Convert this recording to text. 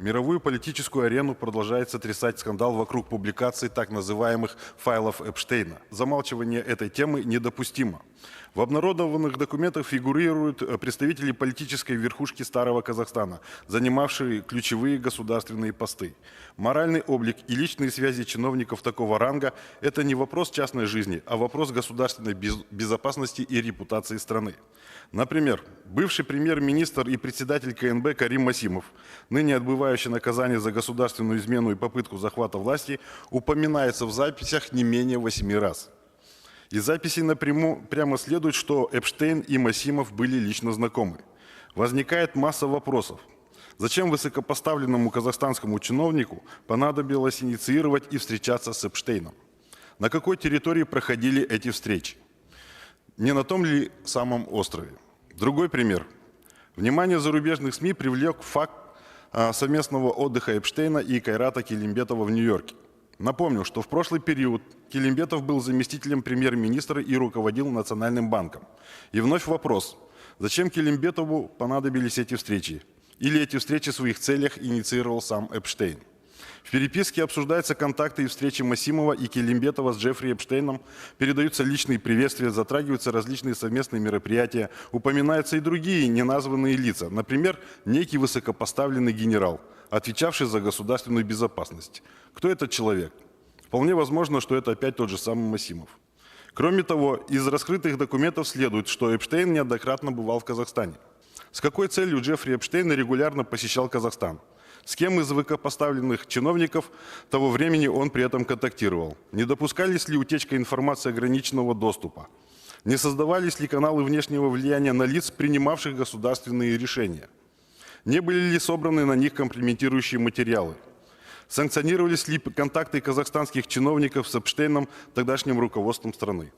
Мировую политическую арену продолжает сотрясать скандал вокруг публикации так называемых файлов Эпштейна. Замалчивание этой темы недопустимо. В обнародованных документах фигурируют представители политической верхушки Старого Казахстана, занимавшие ключевые государственные посты. Моральный облик и личные связи чиновников такого ранга – это не вопрос частной жизни, а вопрос государственной безопасности и репутации страны. Например, бывший премьер-министр и председатель КНБ Карим Масимов, ныне отбывающий наказание за государственную измену и попытку захвата власти, упоминается в записях не менее 8 раз. Из записей прямо следует, что Эпштейн и Масимов были лично знакомы. Возникает масса вопросов. Зачем высокопоставленному казахстанскому чиновнику понадобилось инициировать и встречаться с Эпштейном? На какой территории проходили эти встречи? Не на том ли самом острове? Другой пример. Внимание зарубежных СМИ привлек факт совместного отдыха Эпштейна и Кайрата Келимбетова в Нью-Йорке. Напомню, что в прошлый период Келимбетов был заместителем премьер-министра и руководил Национальным банком. И вновь вопрос, зачем Келимбетову понадобились эти встречи? Или эти встречи в своих целях инициировал сам Эпштейн? В переписке обсуждаются контакты и встречи Масимова и Келимбетова с Джеффри Эпштейном, передаются личные приветствия, затрагиваются различные совместные мероприятия, упоминаются и другие неназванные лица, например, некий высокопоставленный генерал, отвечавший за государственную безопасность. Кто этот человек? Вполне возможно, что это опять тот же самый Масимов. Кроме того, из раскрытых документов следует, что Эпштейн неоднократно бывал в Казахстане. С какой целью Джеффри Эпштейн регулярно посещал Казахстан? С кем из высокопоставленных чиновников того времени он при этом контактировал? Не допускались ли утечка информации ограниченного доступа? Не создавались ли каналы внешнего влияния на лиц, принимавших государственные решения? Не были ли собраны на них компрометирующие материалы? Санкционировались ли контакты казахстанских чиновников с Эпштейном, тогдашним руководством страны?